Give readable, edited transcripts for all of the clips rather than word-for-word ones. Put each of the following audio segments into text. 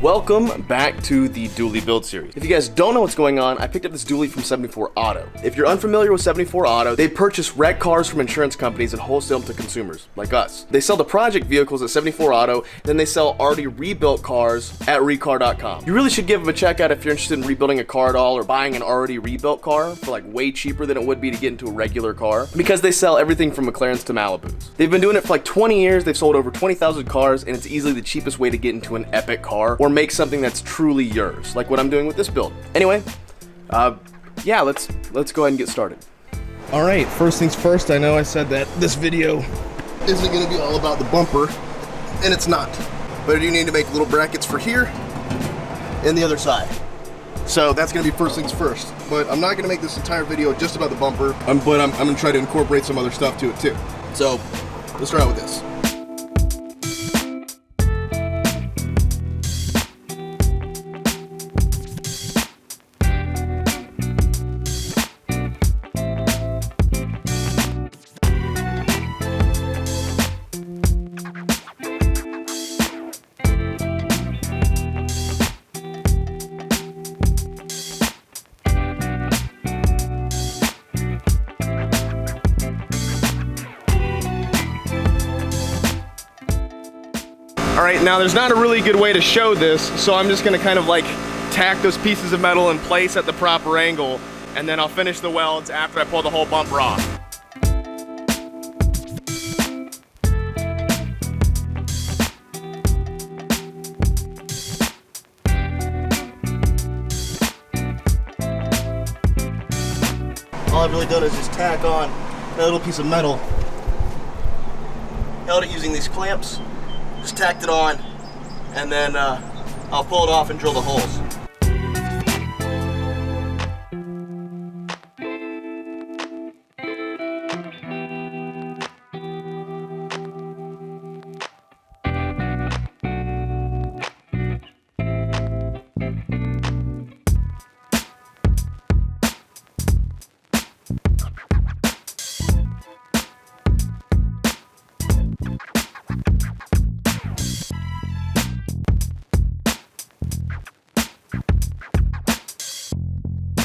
Welcome back to the dually build series. If you guys don't know what's going on, I picked up this dually from 74 Auto. If you're unfamiliar with 74 Auto, they purchase wrecked cars from insurance companies and wholesale them to consumers, like us. They sell the project vehicles at 74 Auto, then they sell already rebuilt cars at recar.com. You really should give them a check out if you're interested in rebuilding a car at all or buying an already rebuilt car for like way cheaper than it would be to get into a regular car, because they sell everything from McLarens to Malibus. They've been doing it for like 20 years, they've sold over 20,000 cars, and it's easily the cheapest way to get into an epic car or make something that's truly yours, like what I'm doing with this build. Anyway, yeah, let's go ahead and get started. All right, first things first, I know I said that this video isn't gonna be all about the bumper, and it's not, but I do need to make little brackets for here and the other side. So that's gonna be first things first, but I'm not gonna make this entire video just about the bumper, but I'm gonna try to incorporate some other stuff to it too. So let's start out with this. All right, now there's not a really good way to show this, so I'm just gonna kind of like tack those pieces of metal in place at the proper angle, and then I'll finish the welds after I pull the whole bumper off. All I've really done is just tack on that little piece of metal. Held it using these clamps. Just tacked it on, and then I'll pull it off and drill the holes.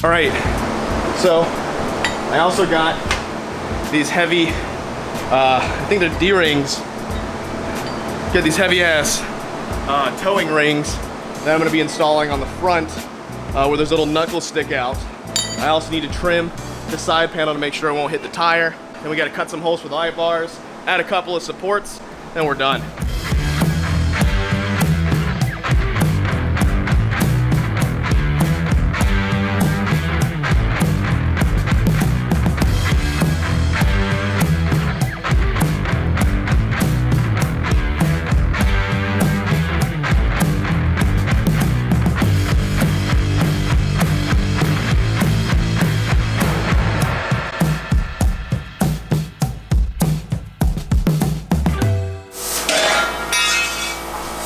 All right, so I also got these heavy, I think they're D-rings. Got these heavy ass towing rings that I'm gonna be installing on the front where those little knuckles stick out. I also need to trim the side panel to make sure it won't hit the tire. Then we gotta cut some holes for the Lightbars, add a couple of supports, then we're done.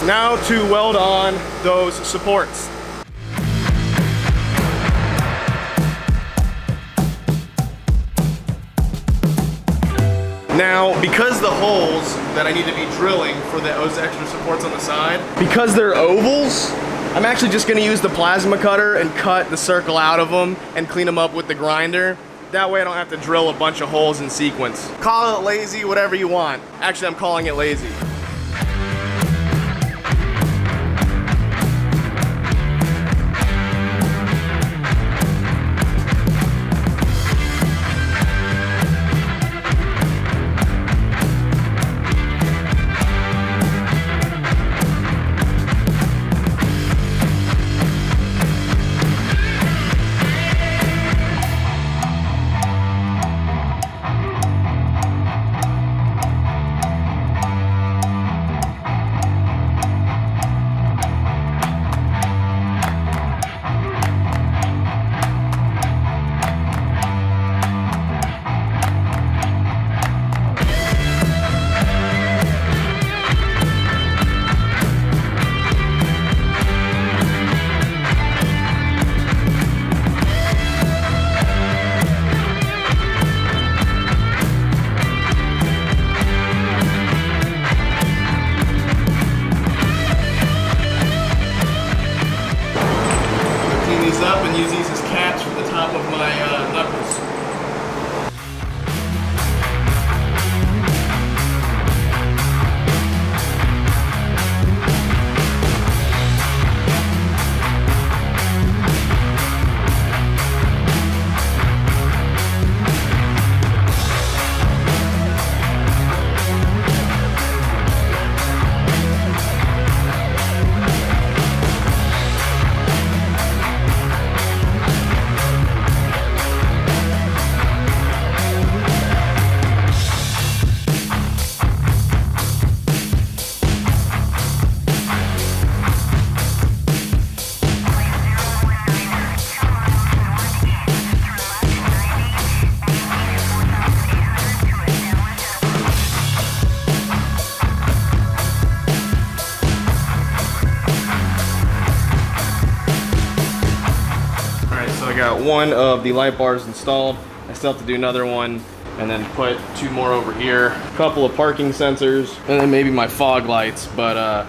Now to weld on those supports. Now, because the holes that I need to be drilling for those extra supports on the side, because they're ovals, I'm actually just gonna use the plasma cutter and cut the circle out of them and clean them up with the grinder. That way I don't have to drill a bunch of holes in sequence. Call it lazy, whatever you want. Actually, I'm calling it lazy. open these up and use these as caps for the top of my knuckles. I got one of the light bars installed. I still have to do another one and then put two more over here. A couple of parking sensors and then maybe my fog lights, but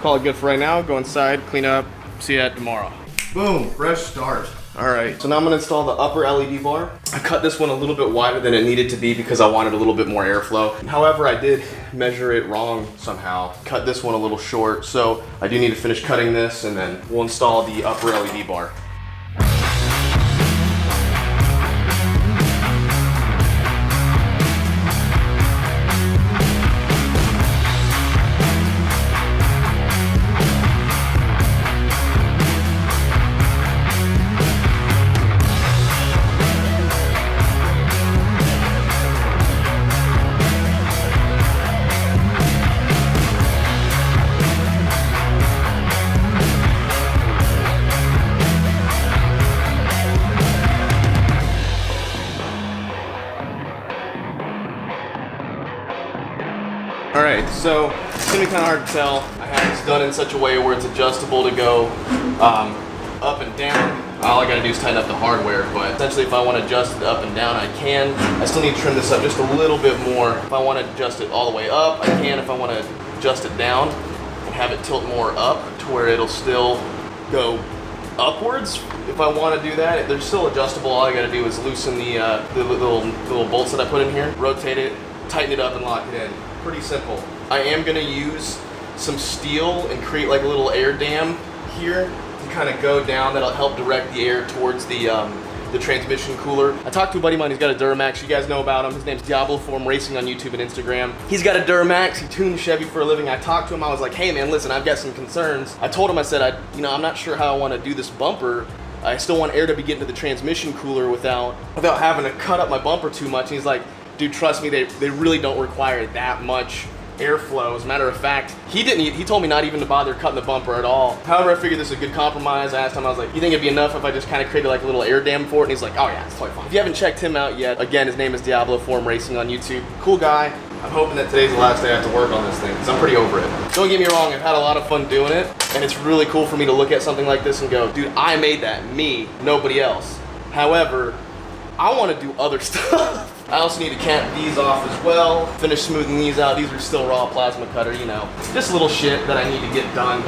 call it good for right now. Go inside, clean up, see you tomorrow. Boom, fresh start. All right, so now I'm gonna install the upper LED bar. I cut this one a little bit wider than it needed to be because I wanted a little bit more airflow. However, I did measure it wrong somehow. Cut this one a little short, so I do need to finish cutting this and then we'll install the upper LED bar. All right, so it's gonna be kind of hard to tell. I have this done in such a way where it's adjustable to go up and down. All I gotta do is tighten up the hardware, but essentially if I want to adjust it up and down, I can. I still need to trim this up just a little bit more. If I want to adjust it all the way up, I can. If I want to adjust it down and have it tilt more up to where it'll still go upwards, if I want to do that, they're still adjustable. All I gotta do is loosen the little bolts that I put in here, rotate it, tighten it up, and lock it in. Pretty simple. I am gonna use some steel and create like a little air dam here to kind of go down. That'll help direct the air towards the transmission cooler. I talked to a buddy of mine, he's got a Duramax. You guys know about him. His name's Diablo Form Racing on YouTube and Instagram. He's got a Duramax, he tunes Chevy for a living. I talked to him, I was like, hey man, listen, I've got some concerns. I told him, I said, I'm not sure how I wanna do this bumper. I still want air to be getting to the transmission cooler without having to cut up my bumper too much. And he's like, dude, trust me, they really don't require that much airflow. As a matter of fact, he told me not even to bother cutting the bumper at all. However, I figured this is a good compromise. I asked him, I was like, you think it'd be enough if I just kind of created like a little air dam for it? And he's like, oh yeah, it's totally fine. If you haven't checked him out yet, again, his name is Diablo Form Racing on YouTube. Cool guy. I'm hoping that today's the last day I have to work on this thing because I'm pretty over it. Don't get me wrong, I've had a lot of fun doing it, and it's really cool for me to look at something like this and go, dude, I made that, me, nobody else. However, I want to do other stuff. I also need to cap these off as well, finish smoothing these out. These are still raw plasma cutter, you know, just little shit that I need to get done.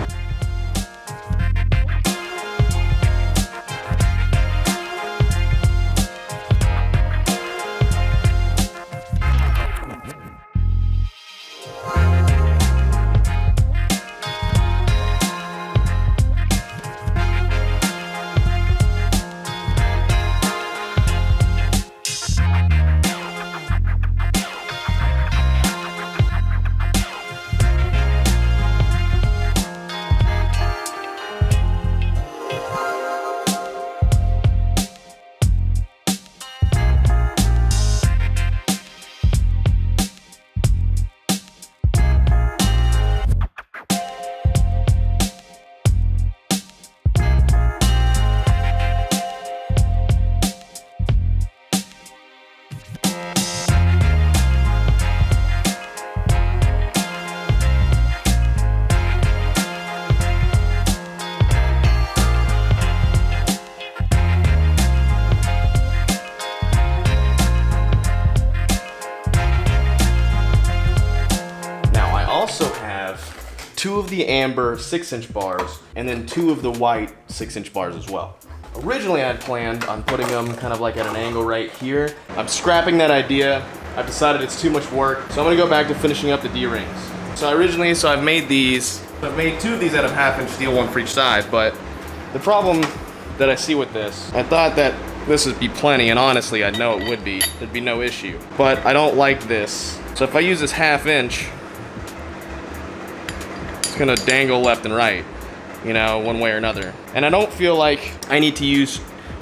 Two of the amber 6-inch bars and then two of the white 6-inch bars as well. Originally, I had planned on putting them kind of like at an angle right here. I'm scrapping that idea. I've decided it's too much work, so I'm gonna go back to finishing up the D-rings. So I've made these. I've made 2 of these out of 1/2-inch steel, 1 for each side, but the problem that I see with this, I thought that this would be plenty, and honestly, I know it would be. There'd be no issue. But I don't like this. So if I use this 1/2-inch, it's gonna dangle left and right, you know, one way or another. And I don't feel like I need to use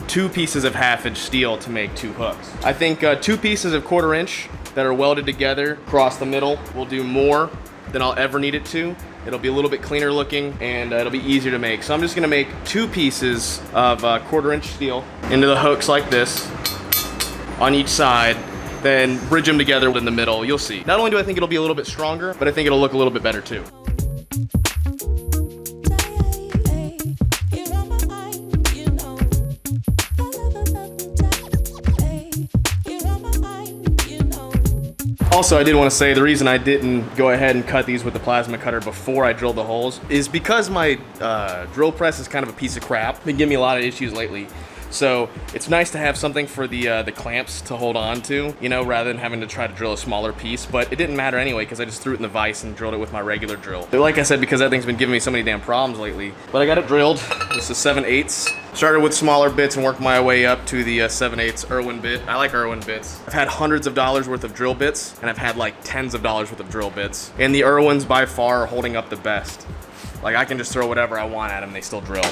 2 pieces of 1/2-inch steel to make 2 hooks. I think 2 pieces of 1/4 inch that are welded together across the middle will do more than I'll ever need it to. It'll be a little bit cleaner looking, and it'll be easier to make. So I'm just gonna make 2 pieces of 1/4 inch steel into the hooks like this on each side, then bridge them together in the middle. You'll see. Not only do I think it'll be a little bit stronger, but I think it'll look a little bit better too. Also, I did want to say the reason I didn't go ahead and cut these with the plasma cutter before I drilled the holes is because my drill press is kind of a piece of crap. Been giving me a lot of issues lately. So it's nice to have something for the clamps to hold on to, you know, rather than having to try to drill a smaller piece. But it didn't matter anyway because I just threw it in the vise and drilled it with my regular drill. But like I said, because that thing's been giving me so many damn problems lately. But I got it drilled. This is 7/8. Started with smaller bits and worked my way up to the 7/8 Irwin bit. I like Irwin bits. I've had hundreds of dollars worth of drill bits, and I've had like tens of dollars worth of drill bits. And the Irwins by far are holding up the best. Like I can just throw whatever I want at them, they still drill.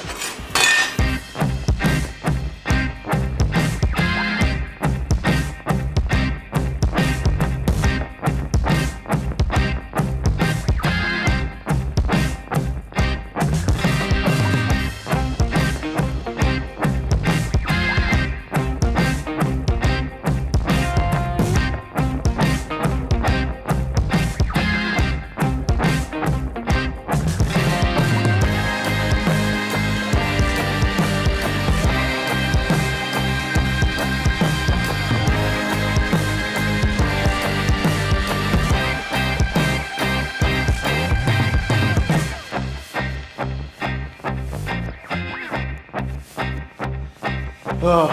Oh,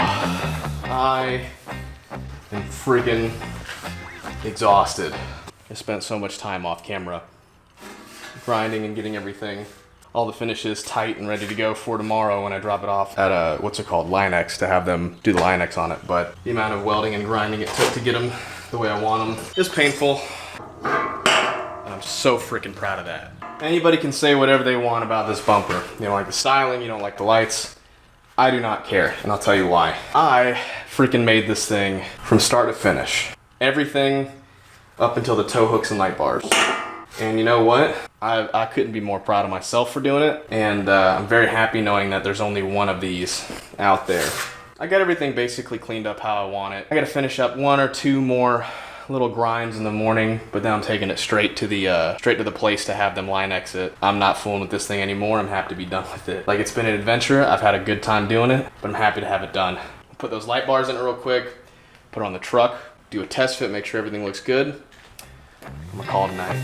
I am freaking exhausted. I spent so much time off camera grinding and getting everything, all the finishes tight and ready to go for tomorrow when I drop it off at what's it called, Linex, to have them do the Linex on it. But the amount of welding and grinding it took to get them the way I want them is painful. And I'm so freaking proud of that. Anybody can say whatever they want about this bumper. You don't like the styling, you don't like the lights. I do not care, and I'll tell you why. I freaking made this thing from start to finish. Everything up until the tow hooks and light bars. And you know what? I couldn't be more proud of myself for doing it, and I'm very happy knowing that there's only one of these out there. I got everything basically cleaned up how I want it. I gotta finish up 1 or 2 more little grinds in the morning, but then I'm taking it straight to the place to have them Linex it. I'm not fooling with this thing anymore. I'm happy to be done with it. Like, it's been an adventure. I've had a good time doing it, but I'm happy to have it done. Put those light bars in it real quick, put it on the truck, do a test fit, make sure everything looks good. I'm gonna call it a night.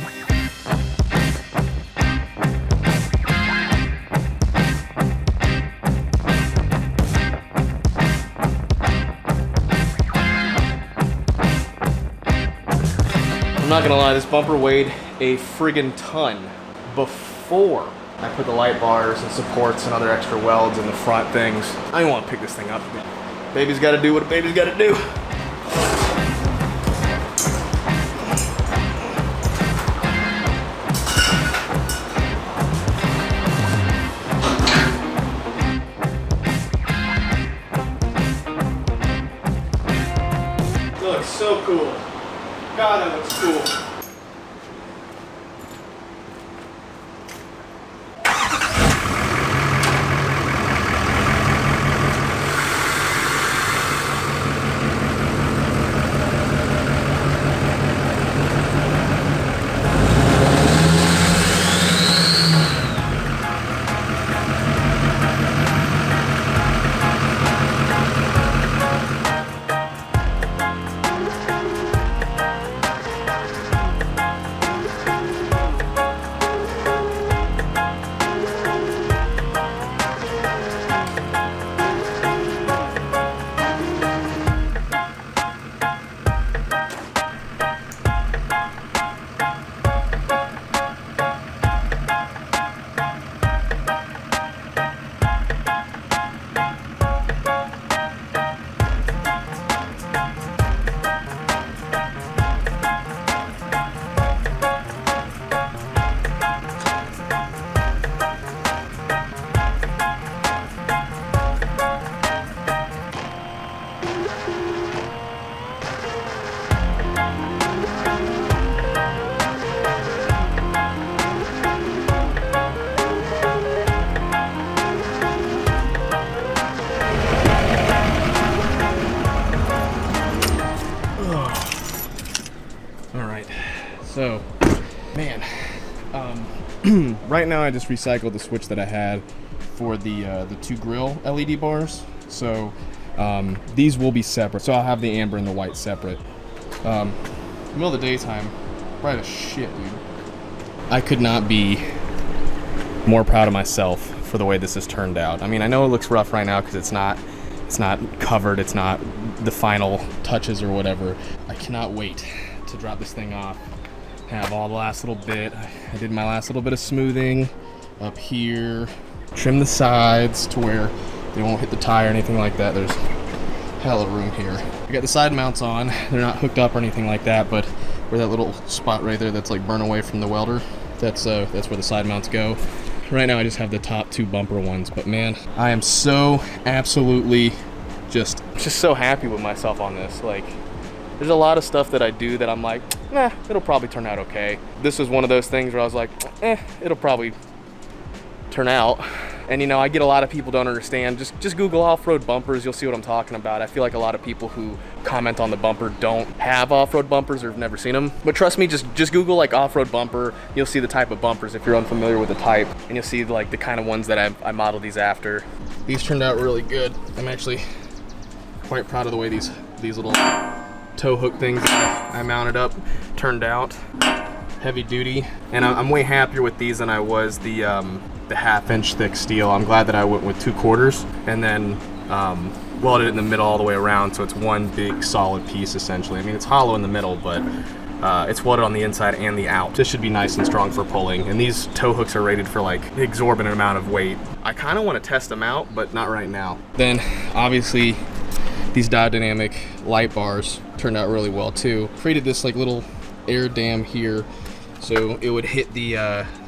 I'm not gonna lie, this bumper weighed a friggin' ton before I put the light bars and supports and other extra welds in the front things. I don't want to pick this thing up. Baby's gotta do what a baby's gotta do. It looks so cool. God, that looks cool. So, man, right now I just recycled the switch that I had for the 2 grill LED bars. So these will be separate. So I'll have the amber and the white separate. Middle of the daytime, bright as shit, dude. I could not be more proud of myself for the way this has turned out. I mean, I know it looks rough right now because it's not covered, it's not the final touches or whatever. I cannot wait to drop this thing off, have all the last little bit. I did my last little bit of smoothing up here, trim the sides to where they won't hit the tire or anything like that. There's hella room here. I got the side mounts on. They're not hooked up or anything like that, but where that little spot right there that's like burn away from the welder, that's where the side mounts go. Right now I just have the top 2 bumper ones, but man, I am so absolutely just so happy with myself on this. Like, there's a lot of stuff that I do that I'm like, nah, it'll probably turn out okay. This was one of those things where I was like, it'll probably turn out. And you know, I get a lot of people don't understand. Just Google off-road bumpers, you'll see what I'm talking about. I feel like a lot of people who comment on the bumper don't have off-road bumpers or have never seen them. But trust me, just Google like off-road bumper, you'll see the type of bumpers if you're unfamiliar with the type, and you'll see like the kind of ones that I modeled these after. These turned out really good. I'm actually quite proud of the way these little tow hook things that I mounted up turned out. Heavy duty, and I'm way happier with these than I was the 1/2-inch thick steel. I'm glad that I went with 2/4 and then welded it in the middle all the way around, so it's one big solid piece essentially. I mean, it's hollow in the middle, but it's welded on the inside and the out. This should be nice and strong for pulling, and these tow hooks are rated for like an exorbitant amount of weight. I kind of want to test them out, but not right now. Then obviously these Dynamic light bars turned out really well too. Created this like little air dam here, so it would hit the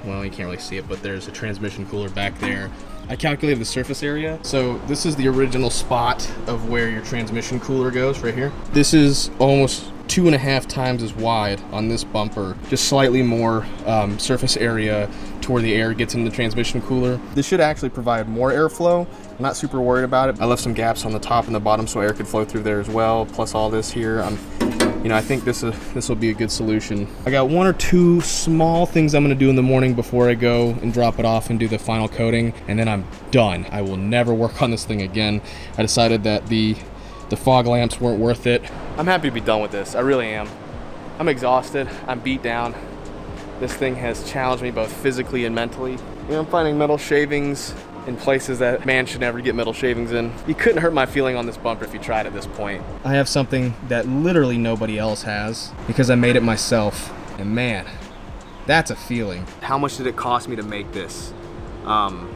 well, you can't really see it, but there's a transmission cooler back there. I calculated the surface area, so this is the original spot of where your transmission cooler goes, right here. This is almost 2.5 times as wide on this bumper, just slightly more surface area to where the air gets in the transmission cooler. This should actually provide more airflow. I'm not super worried about it. I left some gaps on the top and the bottom so air could flow through there as well, plus all this here. You know, I think this will be a good solution. I got 1 or 2 small things I'm gonna do in the morning before I go and drop it off and do the final coating, and then I'm done. I will never work on this thing again. I decided that the fog lamps weren't worth it. I'm happy to be done with this, I really am. I'm exhausted, I'm beat down. This thing has challenged me both physically and mentally. You know, I'm finding metal shavings in places that man should never get metal shavings in. You couldn't hurt my feeling on this bumper if you tried at this point. I have something that literally nobody else has because I made it myself, and man, that's a feeling. How much did it cost me to make this?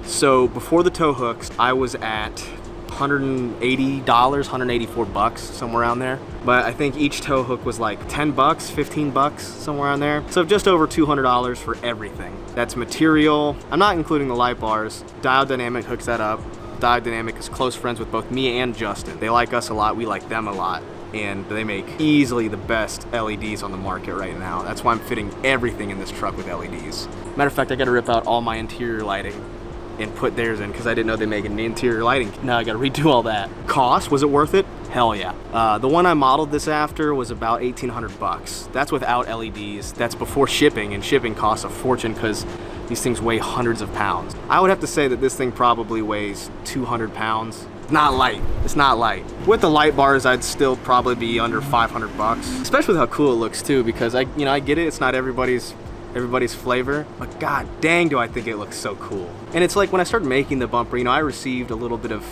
So before the tow hooks, I was at $180, $184, somewhere around there. But I think each tow hook was like $10, $15, somewhere around there. So just over $200 for everything. That's material. I'm not including the light bars. Dynamic hooks that up. Dynamic is close friends with both me and Justin. They like us a lot, we like them a lot. And they make easily the best LEDs on the market right now. That's why I'm fitting everything in this truck with LEDs. Matter of fact, I gotta rip out all my interior lighting and put theirs in because I didn't know they make any interior lighting. Now I gotta redo all that. Cost, was it worth it? Hell yeah. The one I modeled this after was about $1,800. That's without LEDs. That's before shipping, and shipping costs a fortune because these things weigh hundreds of pounds. I would have to say that this thing probably weighs 200 pounds. Not light, it's not light. With the light bars, I'd still probably be under $500, especially with how cool it looks too, because I get it, it's not everybody's flavor, but god dang do I think it looks so cool. And it's like when I started making the bumper, I received a little bit of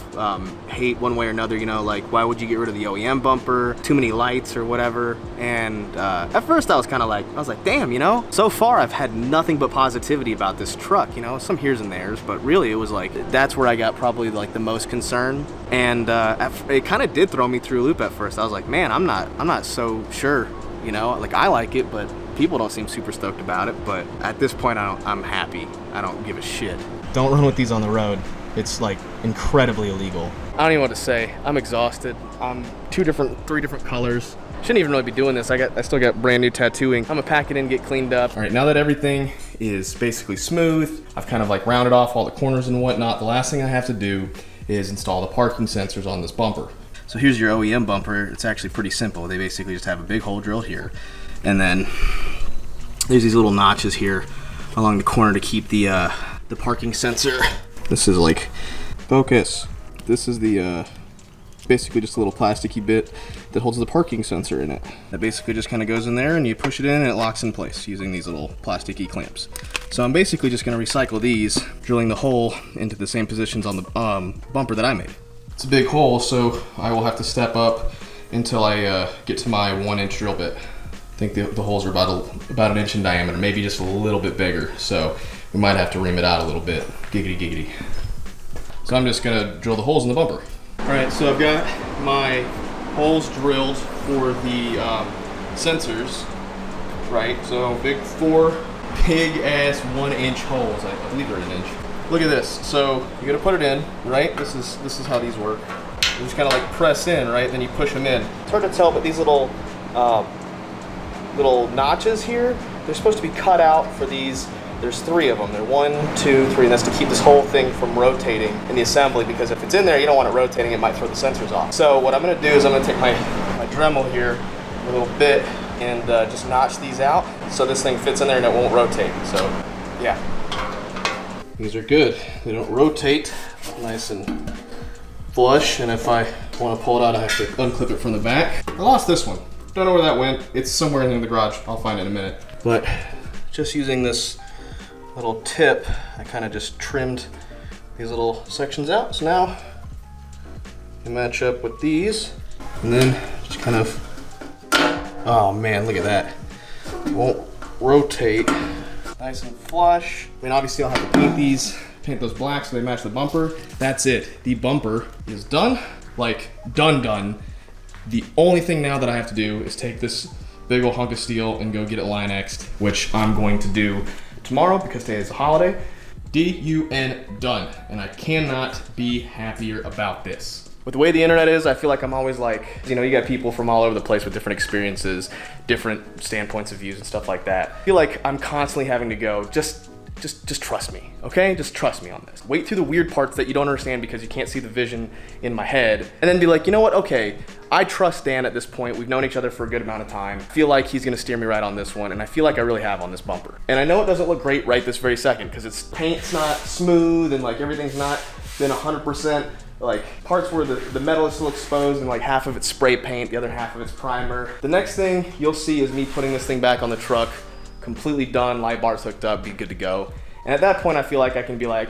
hate one way or another, like why would you get rid of the OEM bumper, too many lights or whatever. And at first I was like damn, so far I've had nothing but positivity about this truck, some here's and there's, but really it was like that's where I got probably like the most concern. And it kind of did throw me through a loop at first. I was like, man, I'm not so sure, like I like it, but people don't seem super stoked about it. But at this point, I'm happy. I don't give a shit. Don't run with these on the road. It's like incredibly illegal. I don't even know what to say. I'm exhausted. I'm 3 different colors. Shouldn't even really be doing this. I still got brand new tattooing. I'm gonna pack it in, get cleaned up. All right, now that everything is basically smooth, I've kind of like rounded off all the corners and whatnot. The last thing I have to do is install the parking sensors on this bumper. So here's your OEM bumper. It's actually pretty simple. They basically just have a big hole drilled here. And then there's these little notches here along the corner to keep the parking sensor. This is like, focus. This is the basically just a little plasticky bit that holds the parking sensor in it. That basically just kind of goes in there and you push it in and it locks in place using these little plasticky clamps. So I'm basically just going to recycle these, drilling the hole into the same positions on the bumper that I made. It's a big hole, so I will have to step up until I get to my 1-inch drill bit. I think the holes are about an inch in diameter, maybe just a little bit bigger, so we might have to ream it out a little bit. Giggity giggity. So I'm just going to drill the holes in the bumper. All right, so I've got my holes drilled for the sensors, right? So four big ass 1-inch holes. I believe they're an inch. Look at this. So you're gonna put it in, right? This is how these work. You just kind of like press in, right? Then you push them in. It's hard to tell, but these little notches here, they're supposed to be cut out for these. There's 3 of them. They're 1, 2, 3, and that's to keep this whole thing from rotating in the assembly, because if it's in there, you don't want it rotating, it might throw the sensors off. So what I'm gonna do is I'm gonna take my Dremel here, a little bit, and just notch these out so this thing fits in there and it won't rotate. So, yeah. These are good. They don't rotate, nice and flush, and if I wanna pull it out, I have to unclip it from the back. I lost this one. Don't know where that went. It's somewhere in the garage. I'll find it in a minute. But just using this little tip, I kind of just trimmed these little sections out. So now you match up with these, and then just kind of, oh man, look at that. It won't rotate. Nice and flush. I mean, obviously I'll have to paint those black so they match the bumper. That's it. The bumper is done. Like, done. The only thing now that I have to do is take this big old hunk of steel and go get it line X'd, which I'm going to do tomorrow because today is a holiday. D-U-N, done. And I cannot be happier about this. With the way the internet is, I feel like I'm always like, you know, you got people from all over the place with different experiences, different standpoints of views and stuff like that. I feel like I'm constantly having to go, just trust me, okay? Just trust me on this. Wait through the weird parts that you don't understand because you can't see the vision in my head, and then be like, you know what, okay, I trust Dan at this point. We've known each other for a good amount of time. I feel like he's gonna steer me right on this one, and I feel like I really have on this bumper. And I know it doesn't look great right this very second because its paint's not smooth and like everything's not been 100%, like parts where the metal is still exposed and like half of it's spray paint, the other half of it's primer. The next thing you'll see is me putting this thing back on the truck, completely done, light bars hooked up, be good to go. And at that point I feel like I can be like,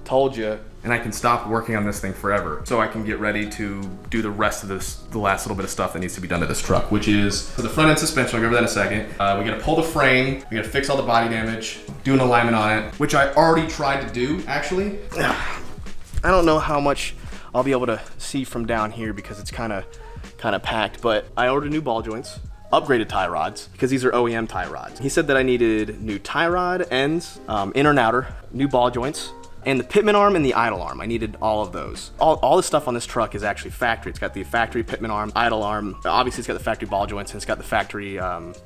told you, and I can stop working on this thing forever. So I can get ready to do the rest of the last little bit of stuff that needs to be done to this truck, which is for the front end suspension. I'll go over that in a second. We gotta pull the frame, we gotta fix all the body damage, do an alignment on it, which I already tried to do, actually. I don't know how much I'll be able to see from down here because it's kind of packed, but I ordered new ball joints, upgraded tie rods, because these are OEM tie rods. He said that I needed new tie rod ends, inner and outer, new ball joints, and the pitman arm and the idle arm. I needed all of those. All the stuff on this truck is actually factory. It's got the factory pitman arm, idle arm. Obviously it's got the factory ball joints and it's got the factory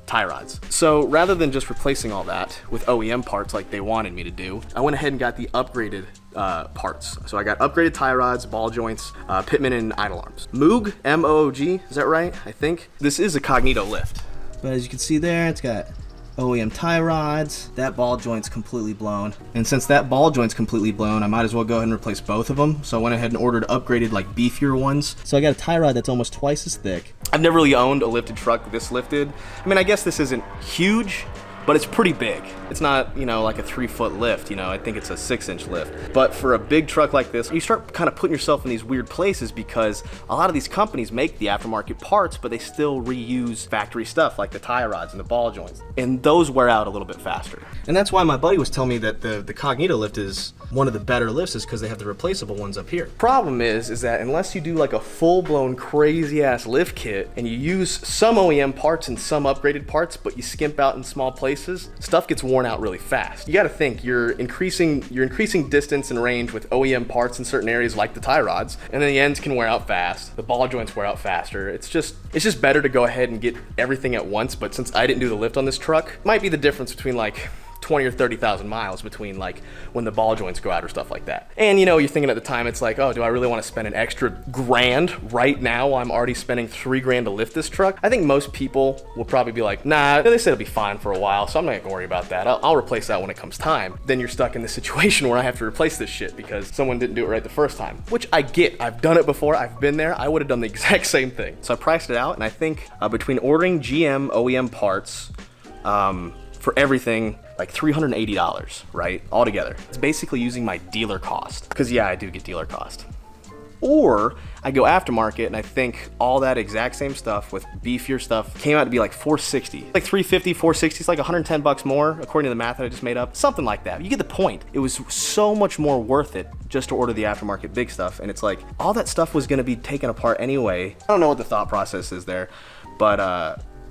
tie rods. So rather than just replacing all that with OEM parts like they wanted me to do, I went ahead and got the upgraded parts. So I got upgraded tie rods, ball joints, pitman and idle arms. Moog, M-O-O-G, is that right? I think. This is a Cognito lift. But as you can see there, it's got OEM tie rods. That ball joint's completely blown. And since that ball joint's completely blown, I might as well go ahead and replace both of them. So I went ahead and ordered upgraded, like beefier ones. So I got a tie rod that's almost twice as thick. I've never really owned a lifted truck this lifted. I mean, I guess this isn't huge, but it's pretty big. It's not, you know, like a 3-foot lift, you know, I think it's a 6-inch lift. But for a big truck like this, you start kind of putting yourself in these weird places because a lot of these companies make the aftermarket parts, but they still reuse factory stuff like the tie rods and the ball joints. And those wear out a little bit faster. And that's why my buddy was telling me that the Cognito lift is one of the better lifts is because they have the replaceable ones up here. Problem is that unless you do like a full-blown crazy ass lift kit and you use some OEM parts and some upgraded parts, but you skimp out in small places, stuff gets worn out really fast. You gotta think, you're increasing distance and range with OEM parts in certain areas like the tie rods, and then the ends can wear out fast, the ball joints wear out faster. It's just better to go ahead and get everything at once, but since I didn't do the lift on this truck, it might be the difference between like 20 or 30,000 miles between like when the ball joints go out or stuff like that. And you know, you're thinking at the time, it's like, oh, do I really want to spend an extra grand right now while I'm already spending $3,000 to lift this truck? I think most people will probably be like, nah, they said it'll be fine for a while, so I'm not gonna worry about that. I'll replace that when it comes time. Then you're stuck in this situation where I have to replace this shit because someone didn't do it right the first time, which I get. I've done it before. I've been there. I would have done the exact same thing. So I priced it out, and I think between ordering GM OEM parts for everything, like $380, right, altogether. It's basically using my dealer cost, because yeah, I do get dealer cost. Or I go aftermarket, and I think all that exact same stuff with beefier stuff came out to be like $460, like $350, $460. It's like 110 bucks more, according to the math that I just made up, something like that. You get the point. It was so much more worth it just to order the aftermarket big stuff, and it's like all that stuff was going to be taken apart anyway. I don't know what the thought process is there, but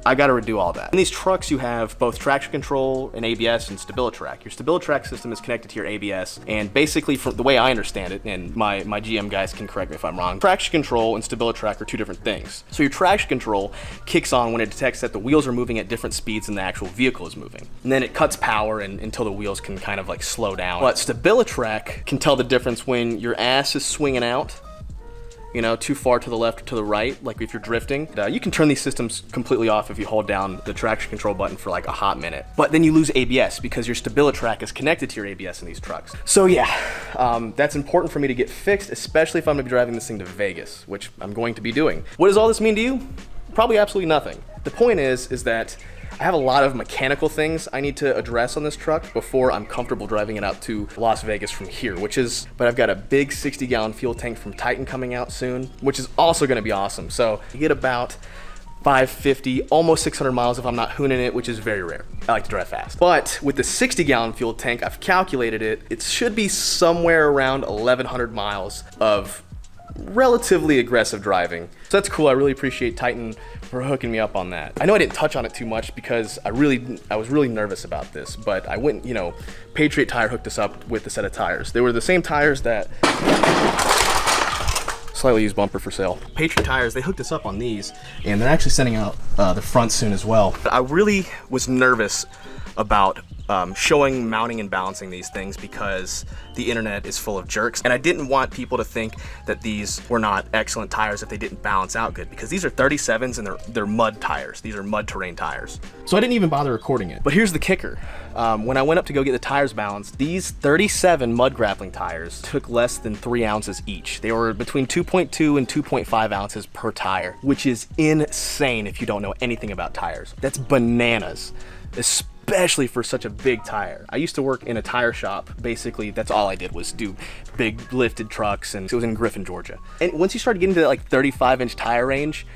I got to redo all that. In these trucks, you have both traction control and ABS and StabiliTrak. Your StabiliTrak system is connected to your ABS, and basically, from the way I understand it, and my GM guys can correct me if I'm wrong, traction control and StabiliTrak are two different things. So your traction control kicks on when it detects that the wheels are moving at different speeds than the actual vehicle is moving. And then it cuts power until the wheels can kind of like slow down. But StabiliTrak can tell the difference when your ass is swinging out, you know, too far to the left or to the right, like if you're drifting. You can turn these systems completely off if you hold down the traction control button for like a hot minute. But then you lose ABS because your StabiliTrak is connected to your ABS in these trucks. So yeah, that's important for me to get fixed, especially if I'm gonna be driving this thing to Vegas, which I'm going to be doing. What does all this mean to you? Probably absolutely nothing. The point is that I have a lot of mechanical things I need to address on this truck before I'm comfortable driving it out to Las Vegas from here, but I've got a big 60-gallon fuel tank from Titan coming out soon, which is also gonna be awesome. So you get about 550, almost 600 miles if I'm not hooning it, which is very rare. I like to drive fast. But with the 60-gallon fuel tank, I've calculated it, it should be somewhere around 1,100 miles of relatively aggressive driving. So that's cool. I really appreciate Titan for hooking me up on that. I know I didn't touch on it too much because I was really nervous about this, but I went, you know, Patriot Tire hooked us up with a set of tires. They were the same tires that slightly used bumper for sale. Patriot Tires, they hooked us up on these, and they're actually sending out the front soon as well. I really was nervous about showing, mounting, and balancing these things because the internet is full of jerks, and I didn't want people to think that these were not excellent tires if they didn't balance out good, because these are 37s and they're mud tires. These are mud terrain tires. So I didn't even bother recording it. But here's the kicker. When I went up to go get the tires balanced, these 37 mud grappling tires took less than 3 ounces each. They were between 2.2 and 2.5 ounces per tire, which is insane if you don't know anything about tires. That's bananas, especially for such a big tire. I used to work in a tire shop. Basically, that's all I did was do big lifted trucks, and it was in Griffin, Georgia. And once you started getting to that like 35-inch tire range,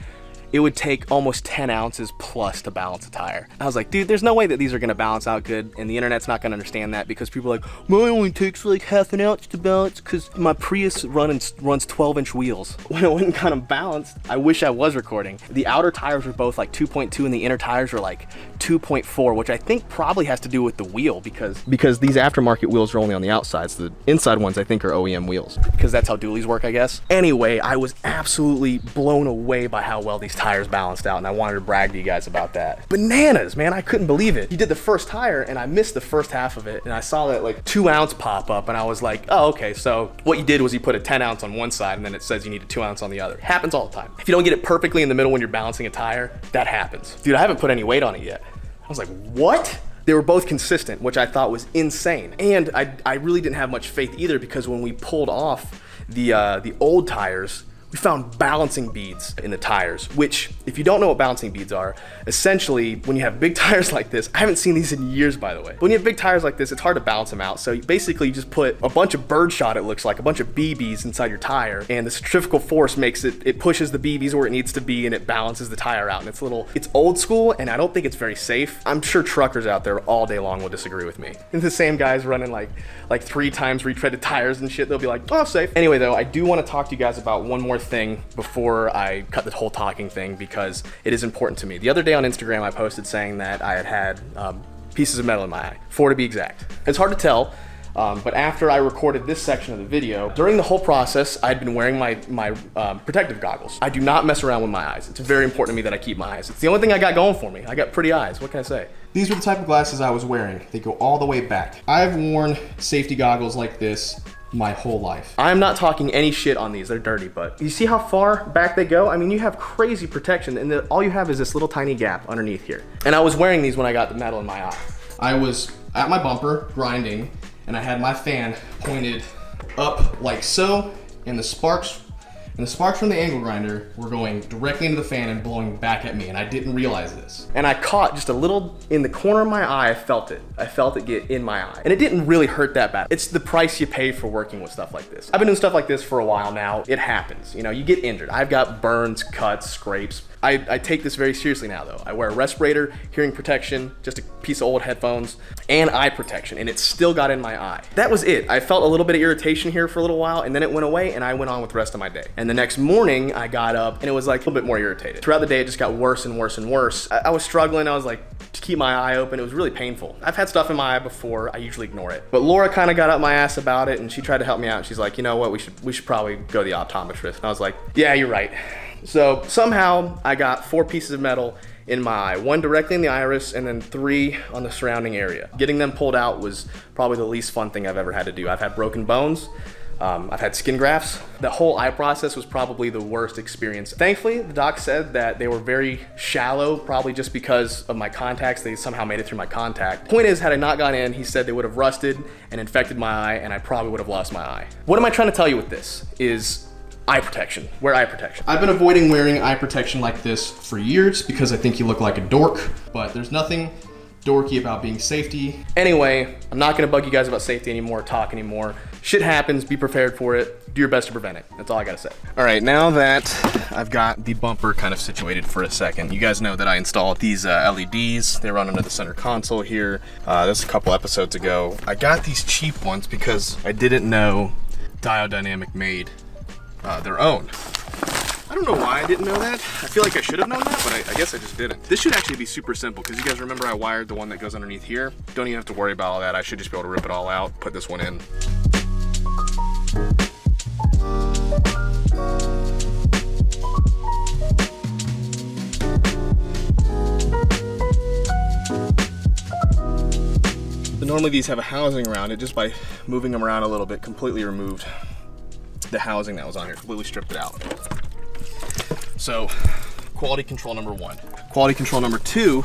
it would take almost 10 ounces plus to balance a tire. I was like, dude, there's no way that these are gonna balance out good, and the internet's not gonna understand that because people are like, mine only takes like half an ounce to balance because my Prius runs 12-inch wheels. When it wasn't kind of balanced, I wish I was recording. The outer tires were both like 2.2 and the inner tires were like 2.4, which I think probably has to do with the wheel because these aftermarket wheels are only on the outsides. The inside ones I think are OEM wheels because that's how dualies work, I guess. Anyway, I was absolutely blown away by how well these tires balanced out, and I wanted to brag to you guys about that. Bananas, man, I couldn't believe it. He did the first tire and I missed the first half of it, and I saw that like 2 ounce pop up, and I was like, oh, okay, so what you did was you put a 10 ounce on one side and then it says you need a 2 ounce on the other. Happens all the time. If you don't get it perfectly in the middle when you're balancing a tire, that happens. Dude, I haven't put any weight on it yet. I was like, what? They were both consistent, which I thought was insane. And I really didn't have much faith either because when we pulled off the old tires, we found balancing beads in the tires, which, if you don't know what balancing beads are, essentially, when you have big tires like this, I haven't seen these in years, by the way. When you have big tires like this, it's hard to balance them out. So basically, you just put a bunch of birdshot, it looks like, a bunch of BBs inside your tire, and the centrifugal force makes it pushes the BBs where it needs to be, and it balances the tire out. And it's old school, and I don't think it's very safe. I'm sure truckers out there all day long will disagree with me. And the same guys running like 3 times retreaded tires and shit, they'll be like, oh, safe. Anyway, though, I do want to talk to you guys about one more thing before I cut the whole talking thing because it is important to me. The other day on Instagram, I posted saying that I had pieces of metal in my eye, 4 to be exact. It's hard to tell. But after I recorded this section of the video, during the whole process, I'd been wearing my protective goggles. I do not mess around with my eyes. It's very important to me that I keep my eyes. It's the only thing I got going for me. I got pretty eyes, what can I say? These were the type of glasses I was wearing. They go all the way back. I've worn safety goggles like this my whole life. I'm not talking any shit on these, they're dirty, but you see how far back they go? I mean, you have crazy protection, and all you have is this little tiny gap underneath here. And I was wearing these when I got the metal in my eye. I was at my bumper grinding, and I had my fan pointed up like so, and the sparks from the angle grinder were going directly into the fan and blowing back at me, and I didn't realize this. And I caught just a little in the corner of my eye. I felt it get in my eye. And it didn't really hurt that bad. It's the price you pay for working with stuff like this. I've been doing stuff like this for a while now. It happens, you know, you get injured. I've got burns, cuts, scrapes. I take this very seriously now though. I wear a respirator, hearing protection, just a piece of old headphones, and eye protection, and it still got in my eye. That was it. I felt a little bit of irritation here for a little while, and then it went away, and I went on with the rest of my day. And the next morning, I got up, and it was like a little bit more irritated. Throughout the day, it just got worse and worse and worse. I was struggling. I was like, to keep my eye open. It was really painful. I've had stuff in my eye before. I usually ignore it. But Laura kind of got up my ass about it, and she tried to help me out. She's like, you know what, we should probably go to the optometrist. And I was like, yeah, you're right. So somehow I got 4 pieces of metal in my eye, 1 directly in the iris and then 3 on the surrounding area. Getting them pulled out was probably the least fun thing I've ever had to do. I've had broken bones, I've had skin grafts. The whole eye process was probably the worst experience. Thankfully, the doc said that they were very shallow, probably just because of my contacts. They somehow made it through my contact. Point is, had I not gone in, he said they would have rusted and infected my eye, and I probably would have lost my eye. What am I trying to tell you with this is eye protection. Wear eye protection. I've been avoiding wearing eye protection like this for years because I think you look like a dork, but there's nothing dorky about being safety. Anyway, I'm not gonna bug you guys about safety anymore, talk anymore. Shit happens, be prepared for it, do your best to prevent it. That's all I gotta say. All right, now that I've got the bumper kind of situated for a second, you guys know that I installed these LEDs. They run under the center console here. This a couple episodes ago. I got these cheap ones because I didn't know Diodynamic made their own. I don't know why I didn't know that. I feel like I should have known that, but I guess I just didn't. This should actually be super simple because you guys remember I wired the one that goes underneath here. Don't even have to worry about all that. I should just be able to rip it all out, put this one in. So normally these have a housing around it. Just by moving them around a little bit, completely removed the housing that was on here, completely stripped it out. So, quality control number 1. Quality control number 2,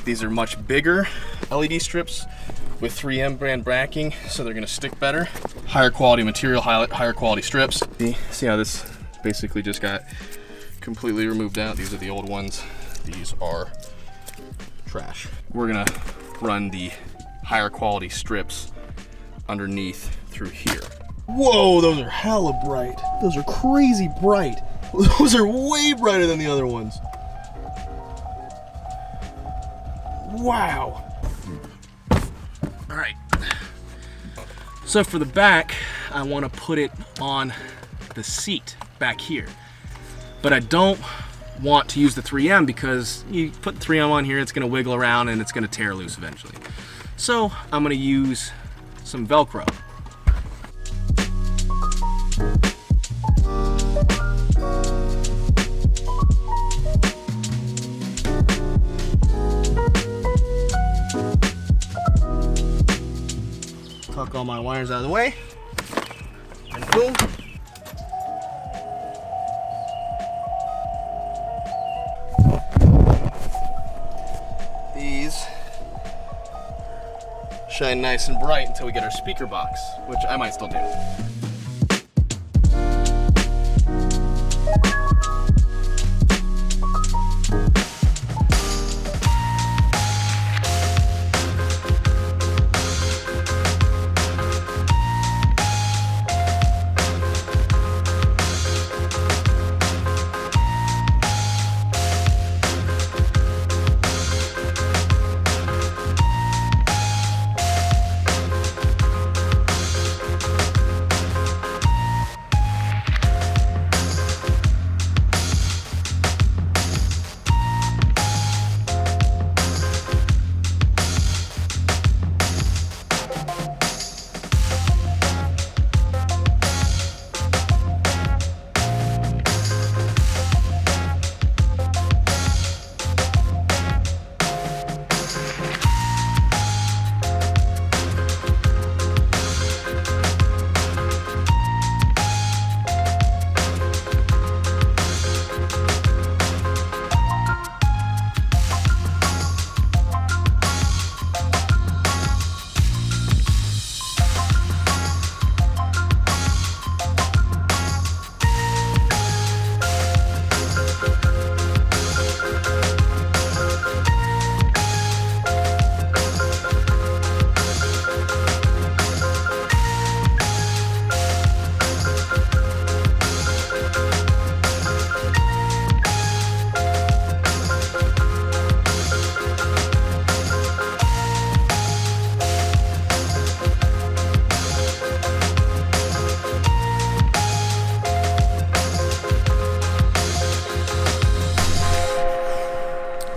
these are much bigger LED strips with 3M brand backing, so they're gonna stick better. Higher quality material, higher quality strips. See how this basically just got completely removed out? These are the old ones. These are trash. We're gonna run the higher quality strips underneath through here. Whoa, those are hella bright. Those are crazy bright. Those are way brighter than the other ones. Wow. All right. So for the back, I want to put it on the seat back here. But I don't want to use the 3M because you put 3M on here, it's going to wiggle around and it's going to tear loose eventually. So I'm going to use some Velcro. Tuck all my wires out of the way, and boom. These shine nice and bright until we get our speaker box, which I might still do.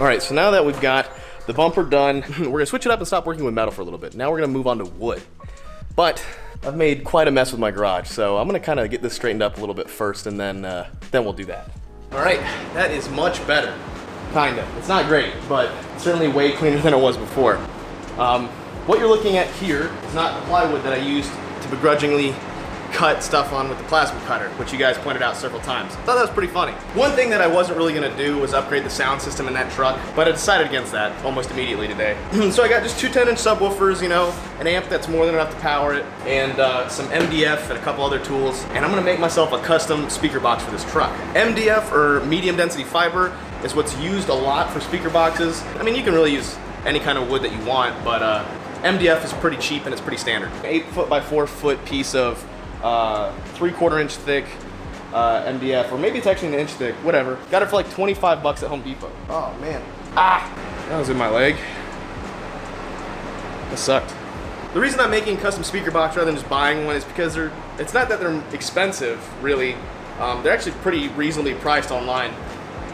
All right, so now that we've got the bumper done, we're gonna switch it up and stop working with metal for a little bit. Now we're gonna move on to wood. But I've made quite a mess with my garage, so I'm gonna kind of get this straightened up a little bit first, and then we'll do that. All right, that is much better, kinda. It's not great, but certainly way cleaner than it was before. What you're looking at here is not the plywood that I used to begrudgingly cut stuff on with the plasma cutter, which you guys pointed out several times. I thought that was pretty funny. One thing that I wasn't really gonna do was upgrade the sound system in that truck, but I decided against that almost immediately today. So I got just two 10-inch subwoofers, you know, an amp that's more than enough to power it, and some MDF and a couple other tools, and I'm gonna make myself a custom speaker box for this truck. MDF, or medium density fiber, is what's used a lot for speaker boxes. I mean, you can really use any kind of wood that you want, but MDF is pretty cheap and it's pretty standard. 8 foot by 4 foot piece of 3/4 inch thick MDF, or maybe it's actually an inch thick, whatever. Got it for like 25 bucks at Home Depot. Oh man, that was in my leg. That sucked. The reason I'm making a custom speaker box rather than just buying one is because it's not that they're expensive, really. They're actually pretty reasonably priced online.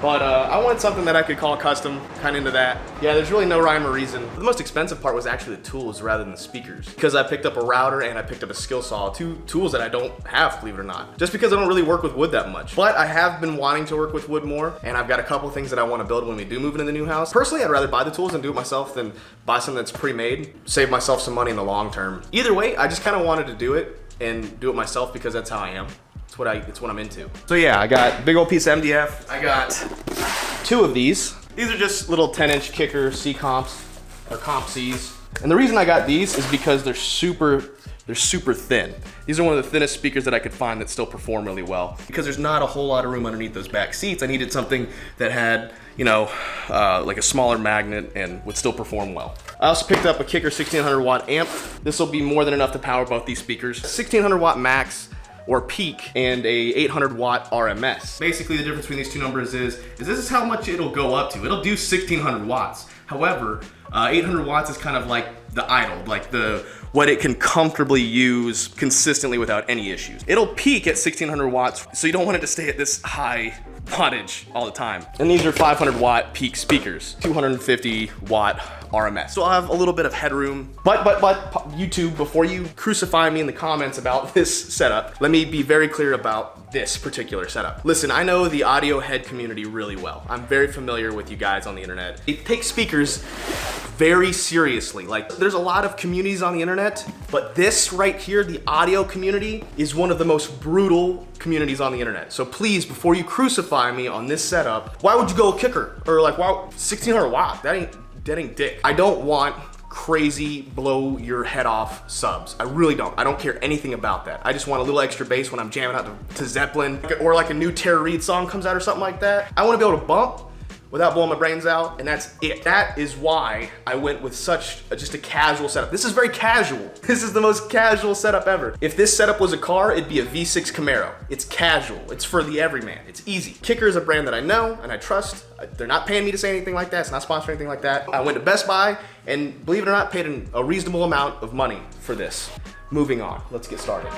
But I wanted something that I could call custom, kind of into that. Yeah, there's really no rhyme or reason. The most expensive part was actually the tools rather than the speakers, because I picked up a router and I picked up a skill saw, two tools that I don't have, believe it or not, just because I don't really work with wood that much. But I have been wanting to work with wood more, and I've got a couple things that I want to build when we do move into the new house. Personally, I'd rather buy the tools and do it myself than buy something that's pre-made, save myself some money in the long term. Either way, I just kind of wanted to do it and do it myself because that's how I am. It's what I'm into. So yeah, I got big old piece of MDF. I got 2 of these. These are just little 10-inch kicker C-comps, or comp Cs. And the reason I got these is because they're super thin. These are one of the thinnest speakers that I could find that still perform really well. Because there's not a whole lot of room underneath those back seats, I needed something that had, you know, like a smaller magnet and would still perform well. I also picked up a Kicker 1600 watt amp. This will be more than enough to power both these speakers. 1600 watt max, or peak, and a 800 watt RMS. Basically, the difference between these two numbers is this is how much it'll go up to. It'll do 1600 watts. However, 800 watts is kind of like the idle, like what it can comfortably use consistently without any issues. It'll peak at 1600 watts, so you don't want it to stay at this high wattage all the time. And these are 500 watt peak speakers, 250 watt RMS. So I'll have a little bit of headroom. But YouTube, before you crucify me in the comments about this setup, let me be very clear about this particular setup. Listen, I know the audio head community really well. I'm very familiar with you guys on the internet. They take speakers very seriously. Like, there's a lot of communities on the internet, but this right here, the audio community, is one of the most brutal communities on the internet. So please, before you crucify me on this setup, why would you go kicker? Or like, wow, 1600 watt, that ain't dick. I don't want crazy blow your head off subs. I really don't. I don't care anything about that. I just want a little extra bass when I'm jamming out to Zeppelin, or like a new Tara Reid song comes out or something like that. I want to be able to bump without blowing my brains out, and that's it. That is why I went with just a casual setup. This is very casual. This is the most casual setup ever. If this setup was a car, it'd be a V6 Camaro. It's casual. It's for the everyman. It's easy. Kicker is a brand that I know and I trust. They're not paying me to say anything like that. It's not sponsoring anything like that. I went to Best Buy and, believe it or not, paid a reasonable amount of money for this. Moving on. Let's get started.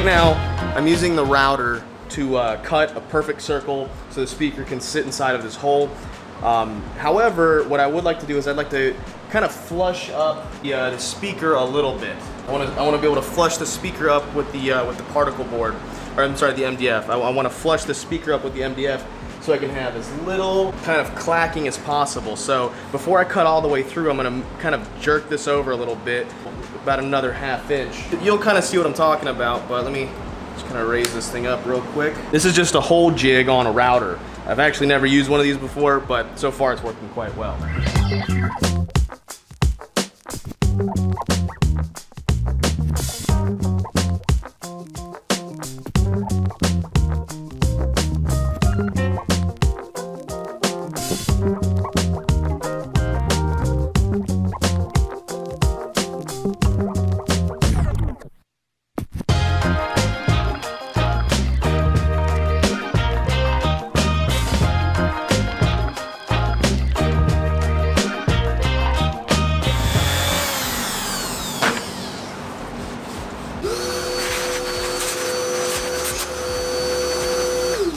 Now, I'm using the router to cut a perfect circle so the speaker can sit inside of this hole. However, what I would like to do is I'd like to kind of flush up the speaker a little bit. I want to be able to flush the speaker up with the particle board, or I'm sorry, the MDF. I want to flush the speaker up with the MDF so I can have as little kind of clacking as possible. So before I cut all the way through, I'm going to kind of jerk this over a little bit, about another 1/2 inch. You'll kind of see what I'm talking about, but let me Just kind of raise this thing up real quick. This is just a hole jig on a router. I've actually never used one of these before, but so far it's working quite well.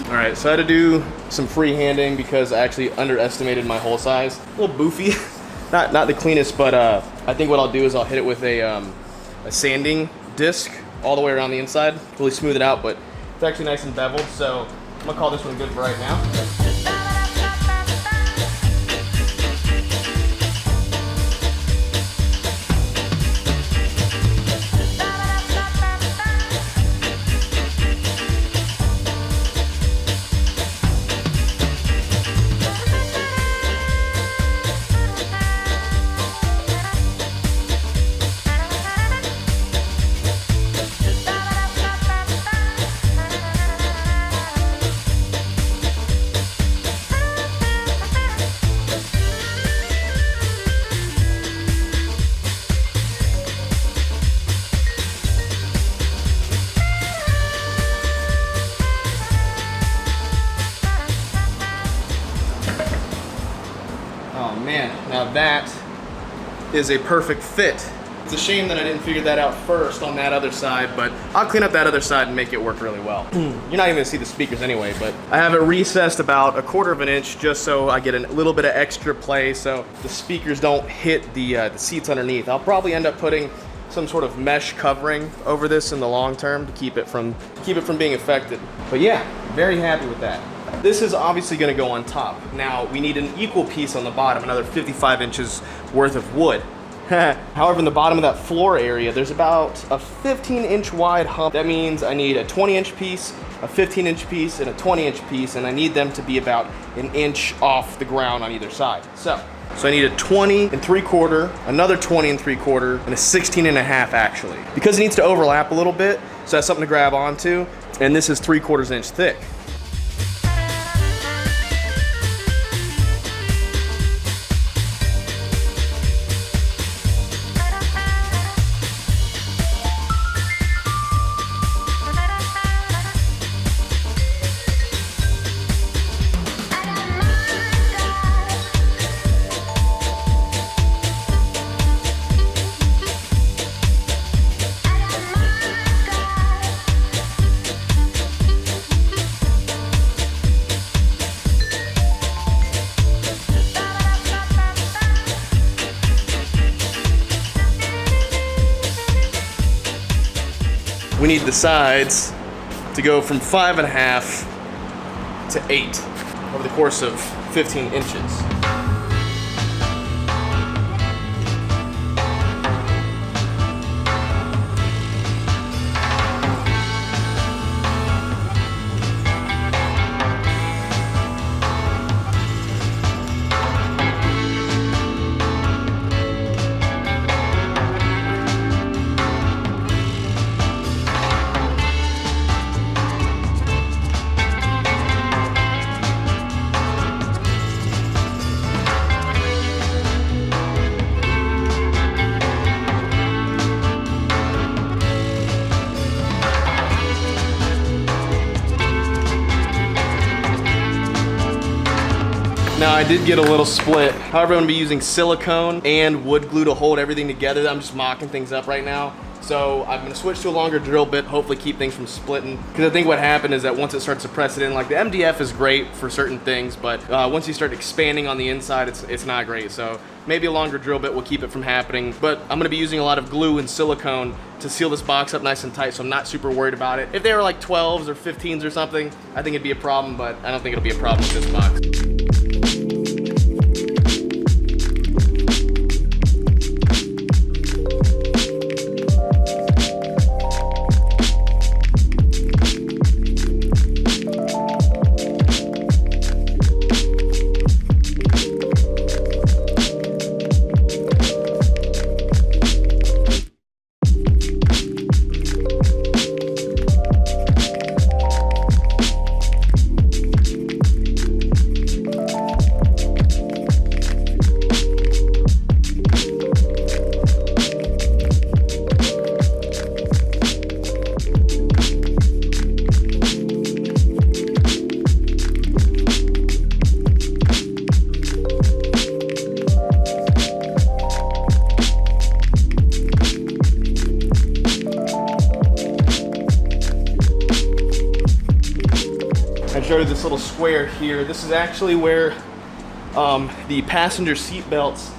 Alright, so I had to do some freehanding because I actually underestimated my hole size. A little boofy, not the cleanest, but I think what I'll do is I'll hit it with a sanding disc all the way around the inside, really smooth it out, but it's actually nice and beveled, so I'm gonna call this one good for right now. Man, now that is a perfect fit. It's a shame that I didn't figure that out first on that other side, but I'll clean up that other side and make it work really well. You're not even gonna see the speakers anyway, but I have it recessed about 1/4 of an inch just so I get a little bit of extra play so the speakers don't hit the seats underneath. I'll probably end up putting some sort of mesh covering over this in the long term to keep it from being affected. But yeah, very happy with that. This is obviously going to go on top. Now we need an equal piece on the bottom, another 55 inches worth of wood. However, in the bottom of that floor area, there's about a 15-inch wide hump. That means I need a 20-inch piece, a 15-inch piece, and a 20-inch piece, and I need them to be about an inch off the ground on either side. So I need a 20 3/4, another 20 3/4, and a 16 1/2 actually. Because it needs to overlap a little bit, so that's something to grab onto, and this is 3/4 inch thick. We need the sides to go from 5 1/2 to 8 over the course of 15 inches. Now I did get a little split. However, I'm gonna be using silicone and wood glue to hold everything together. I'm just mocking things up right now. So I'm gonna switch to a longer drill bit, hopefully keep things from splitting. Because I think what happened is that once it starts to press it in, like the MDF is great for certain things, but once you start expanding on the inside, it's not great. So maybe a longer drill bit will keep it from happening. But I'm gonna be using a lot of glue and silicone to seal this box up nice and tight, so I'm not super worried about it. If they were like 12s or 15s or something, I think it'd be a problem, but I don't think it'll be a problem with this box. show you this little square here. This is actually where the passenger seat belts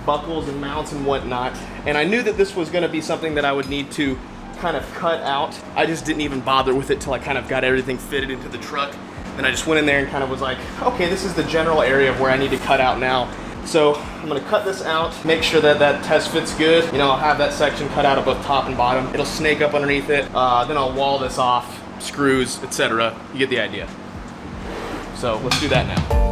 buckles and mounts and whatnot. And I knew that this was gonna be something that I would need to kind of cut out. I just didn't even bother with it till I kind of got everything fitted into the truck. Then I just went in there and kind of was like, okay, this is the general area of where I need to cut out now. So I'm gonna cut this out, make sure that that test fits good. You know, I'll have that section cut out of both top and bottom. It'll snake up underneath it. Then I'll wall this off, screws, etc. You get the idea. So let's do that now.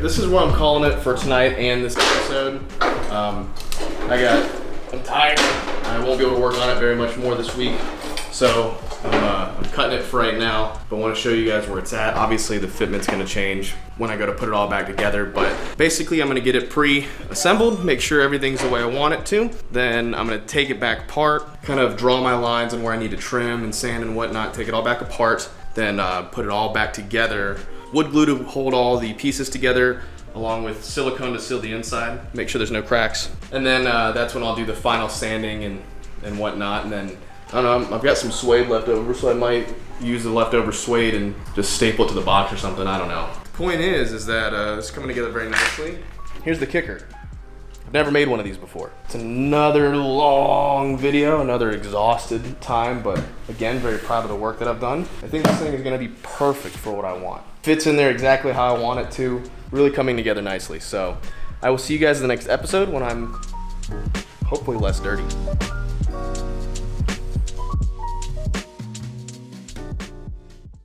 This is what I'm calling it for tonight and this episode. I'm tired. I won't be able to work on it very much more this week. So I'm cutting it for right now, but I want to show you guys where it's at. Obviously the fitment's gonna change when I go to put it all back together, but basically I'm gonna get it pre-assembled, make sure everything's the way I want it to. Then I'm gonna take it back apart, kind of draw my lines on where I need to trim and sand and whatnot, take it all back apart, then put it all back together. Wood glue to hold all the pieces together, along with silicone to seal the inside, make sure there's no cracks. And then that's when I'll do the final sanding and whatnot. And then, I don't know, I've got some suede left over, so I might use the leftover suede and just staple it to the box or something, I don't know. The point is that it's coming together very nicely. Here's the kicker. I've never made one of these before. It's another long video, another exhausted time, but again, very proud of the work that I've done. I think this thing is gonna be perfect for what I want. Fits in there exactly how I want it to, really coming together nicely. So I will see you guys in the next episode when I'm hopefully less dirty.